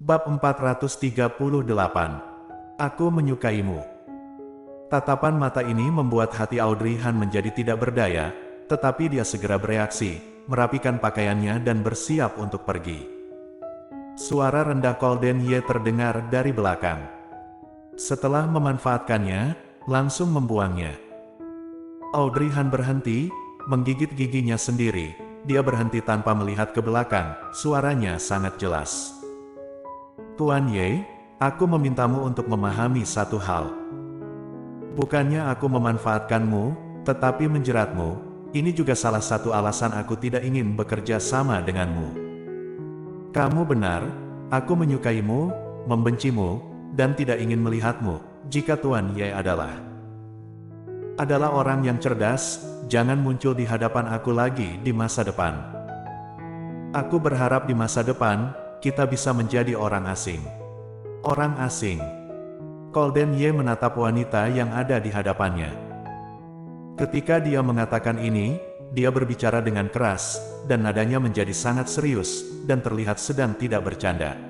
Bab 438. Aku menyukaimu. Tatapan mata ini membuat hati Audrey Han menjadi tidak berdaya, tetapi dia segera bereaksi, merapikan pakaiannya dan bersiap untuk pergi. Suara rendah Colden Ye terdengar dari belakang. Setelah memanfaatkannya, langsung membuangnya. Audrey Han berhenti, menggigit giginya sendiri. Dia berhenti tanpa melihat ke belakang, suaranya sangat jelas. Tuan Ye, aku memintamu untuk memahami satu hal. Bukannya aku memanfaatkanmu, tetapi menjeratmu. Ini juga salah satu alasan aku tidak ingin bekerja sama denganmu. Kamu benar, aku menyukaimu, membencimu, dan tidak ingin melihatmu, jika Tuan Ye adalah orang yang cerdas. Jangan muncul di hadapan aku lagi di masa depan. Aku berharap di masa depan, kita bisa menjadi orang asing. Orang asing. Colden Ye menatap wanita yang ada di hadapannya. Ketika dia mengatakan ini, dia berbicara dengan keras, dan nadanya menjadi sangat serius, dan terlihat sedang tidak bercanda.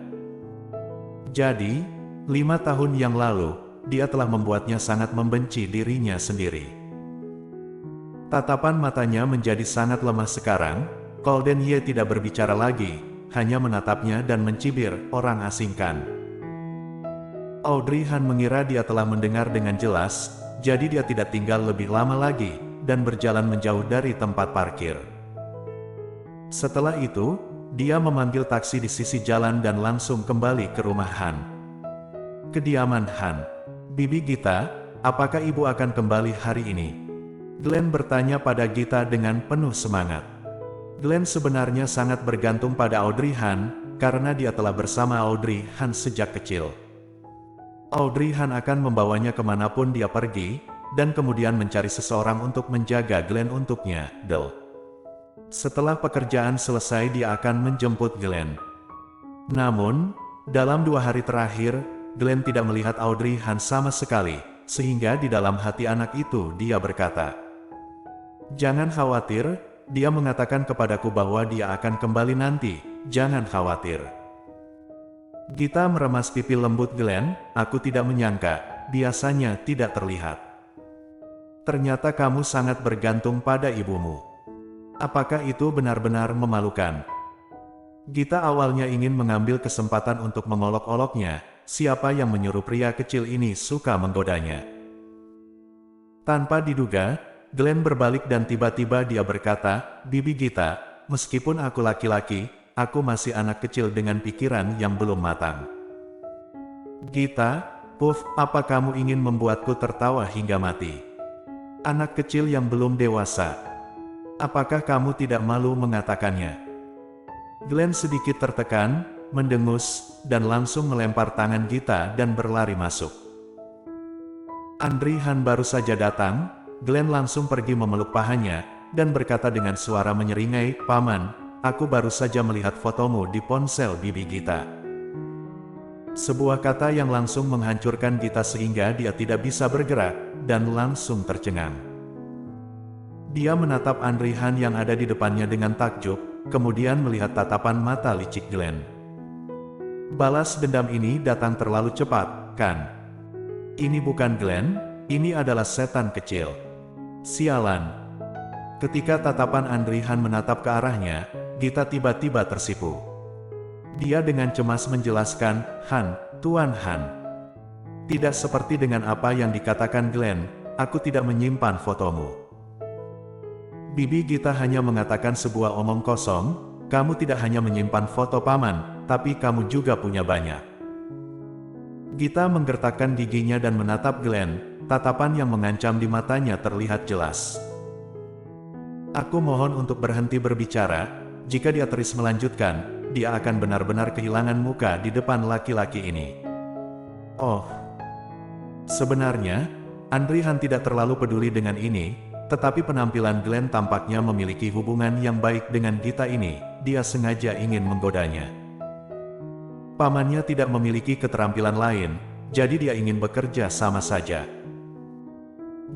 Jadi, 5 tahun yang lalu, dia telah membuatnya sangat membenci dirinya sendiri. Tatapan matanya menjadi sangat lemah sekarang. Colden Ye tidak berbicara lagi, hanya menatapnya dan mencibir, orang asing kan. Audrey Han mengira dia telah mendengar dengan jelas, jadi dia tidak tinggal lebih lama lagi, dan berjalan menjauh dari tempat parkir. Setelah itu, dia memanggil taksi di sisi jalan dan langsung kembali ke rumah Han. Kediaman Han. Bibi Gita, apakah ibu akan kembali hari ini? Glenn bertanya pada Gita dengan penuh semangat. Glenn sebenarnya sangat bergantung pada Audrey Han, karena dia telah bersama Audrey Han sejak kecil. Audrey Han akan membawanya kemanapun dia pergi, dan kemudian mencari seseorang untuk menjaga Glenn untuknya, Del. Setelah pekerjaan selesai dia akan menjemput Glenn. Namun, dalam 2 hari terakhir, Glenn tidak melihat Audrey Han sama sekali, sehingga di dalam hati anak itu dia berkata, "Jangan khawatir, dia mengatakan kepadaku bahwa dia akan kembali nanti, jangan khawatir." Gita meremas pipi lembut Glenn, "Aku tidak menyangka, biasanya tidak terlihat. Ternyata kamu sangat bergantung pada ibumu. Apakah itu benar-benar memalukan?" Gita awalnya ingin mengambil kesempatan untuk mengolok-oloknya, siapa yang menyuruh pria kecil ini suka menggodanya. Tanpa diduga, Glenn berbalik dan tiba-tiba dia berkata, "Bibi Gita, meskipun aku laki-laki, aku masih anak kecil dengan pikiran yang belum matang." "Gita, Puff, apa kamu ingin membuatku tertawa hingga mati? Anak kecil yang belum dewasa. Apakah kamu tidak malu mengatakannya?" Glenn sedikit tertekan, mendengus, dan langsung melempar tangan Gita dan berlari masuk. Audrey Han baru saja datang. Glenn langsung pergi memeluk pahanya, dan berkata dengan suara menyeringai, "Paman, aku baru saja melihat fotomu di ponsel Bibi Gita." Sebuah kata yang langsung menghancurkan Gita sehingga dia tidak bisa bergerak, dan langsung tercengang. Dia menatap Audrey Han yang ada di depannya dengan takjub, kemudian melihat tatapan mata licik Glenn. Balas dendam ini datang terlalu cepat, kan? Ini bukan Glenn, ini adalah setan kecil. Sialan. Ketika tatapan Audrey Han menatap ke arahnya, Gita tiba-tiba tersipu. Dia dengan cemas menjelaskan, "Han, Tuan Han. Tidak seperti dengan apa yang dikatakan Glenn, aku tidak menyimpan fotomu." Bibi Gita hanya mengatakan sebuah omong kosong, "Kamu tidak hanya menyimpan foto paman, tapi kamu juga punya banyak." Gita menggertakkan giginya dan menatap Glenn. Tatapan yang mengancam di matanya terlihat jelas. "Aku mohon untuk berhenti berbicara. Jika dia terus melanjutkan, dia akan benar-benar kehilangan muka di depan laki-laki ini." Oh. Sebenarnya, Audrey Han tidak terlalu peduli dengan ini, tetapi penampilan Glenn tampaknya memiliki hubungan yang baik dengan Gita ini. Dia sengaja ingin menggodanya. Pamannya tidak memiliki keterampilan lain, jadi dia ingin bekerja sama saja.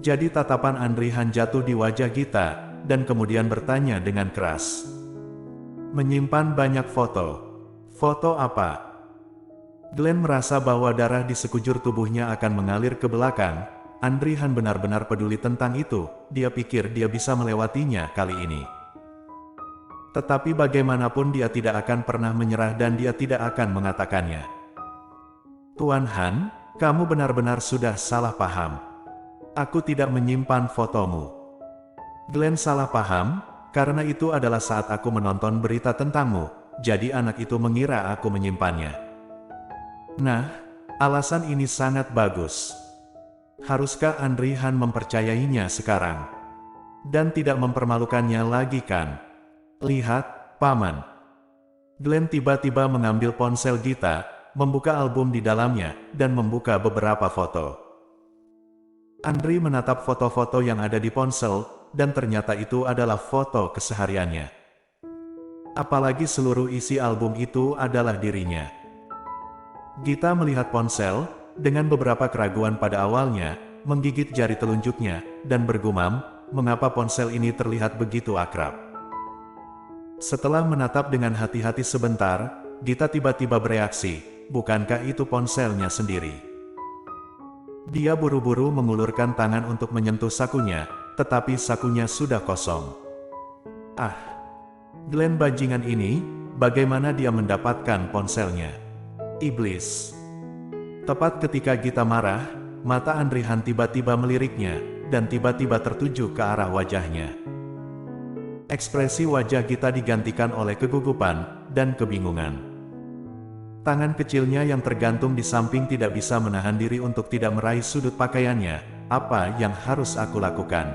Jadi tatapan Audrey Han jatuh di wajah Gita, dan kemudian bertanya dengan keras, "Menyimpan banyak foto? Foto apa?" Glenn merasa bahwa darah di sekujur tubuhnya akan mengalir ke belakang. Andri Han benar-benar peduli tentang itu, dia pikir dia bisa melewatinya kali ini. Tetapi bagaimanapun dia tidak akan pernah menyerah dan dia tidak akan mengatakannya. Tuan Han, kamu benar-benar sudah salah paham. Aku tidak menyimpan fotomu. Glenn salah paham, karena itu adalah saat aku menonton berita tentangmu, jadi anak itu mengira aku menyimpannya. Nah, alasan ini sangat bagus. Haruskah Andri Han mempercayainya sekarang? Dan tidak mempermalukannya lagi kan? Lihat, Paman. Glenn tiba-tiba mengambil ponsel Gita, membuka album di dalamnya, dan membuka beberapa foto. Andri menatap foto-foto yang ada di ponsel, dan ternyata itu adalah foto kesehariannya. Apalagi seluruh isi album itu adalah dirinya. Gita melihat ponsel, dengan beberapa keraguan pada awalnya, menggigit jari telunjuknya, dan bergumam, mengapa ponsel ini terlihat begitu akrab. Setelah menatap dengan hati-hati sebentar, Gita tiba-tiba bereaksi, bukankah itu ponselnya sendiri? Dia buru-buru mengulurkan tangan untuk menyentuh sakunya, tetapi sakunya sudah kosong. Ah, Glenn bajingan ini, bagaimana dia mendapatkan ponselnya? Iblis. Tepat ketika Gita marah, mata Andri Han tiba-tiba meliriknya, dan tiba-tiba tertuju ke arah wajahnya. Ekspresi wajah Gita digantikan oleh kegugupan dan kebingungan. Tangan kecilnya yang tergantung di samping tidak bisa menahan diri untuk tidak meraih sudut pakaiannya. Apa yang harus aku lakukan?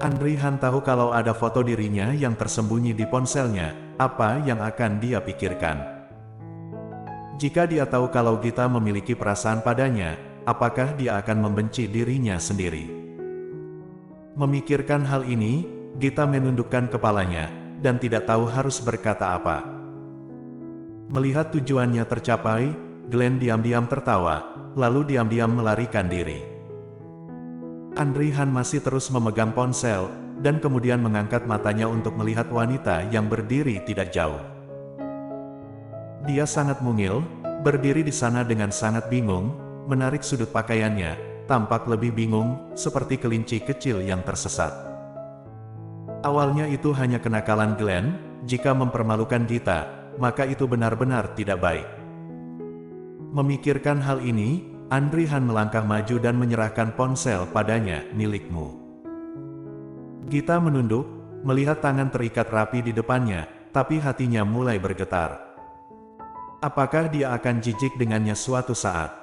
Andri Han tahu kalau ada foto dirinya yang tersembunyi di ponselnya, apa yang akan dia pikirkan? Jika dia tahu kalau Gita memiliki perasaan padanya, apakah dia akan membenci dirinya sendiri? Memikirkan hal ini, Gita menundukkan kepalanya, dan tidak tahu harus berkata apa. Melihat tujuannya tercapai, Glenn diam-diam tertawa, lalu diam-diam melarikan diri. Andri Han masih terus memegang ponsel, dan kemudian mengangkat matanya untuk melihat wanita yang berdiri tidak jauh. Dia sangat mungil, berdiri di sana dengan sangat bingung, menarik sudut pakaiannya, tampak lebih bingung, seperti kelinci kecil yang tersesat. Awalnya itu hanya kenakalan Glenn, jika mempermalukan Gita, maka itu benar-benar tidak baik. Memikirkan hal ini, Andri Han melangkah maju dan menyerahkan ponsel padanya, milikmu. Gita menunduk, melihat tangan terikat rapi di depannya, tapi hatinya mulai bergetar. Apakah dia akan jijik dengannya suatu saat?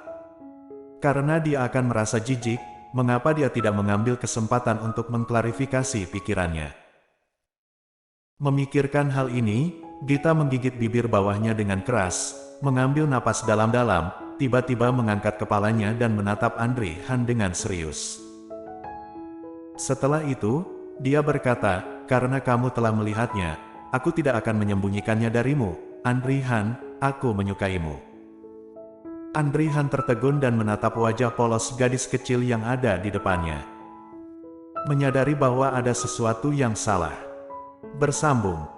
Karena dia akan merasa jijik, mengapa dia tidak mengambil kesempatan untuk mengklarifikasi pikirannya? Memikirkan hal ini, Gita menggigit bibir bawahnya dengan keras, mengambil napas dalam-dalam, tiba-tiba mengangkat kepalanya dan menatap Andri Han dengan serius. Setelah itu, dia berkata, karena kamu telah melihatnya, aku tidak akan menyembunyikannya darimu, Andri Han, aku menyukaimu. Andri Han tertegun dan menatap wajah polos gadis kecil yang ada di depannya. Menyadari bahwa ada sesuatu yang salah. Bersambung.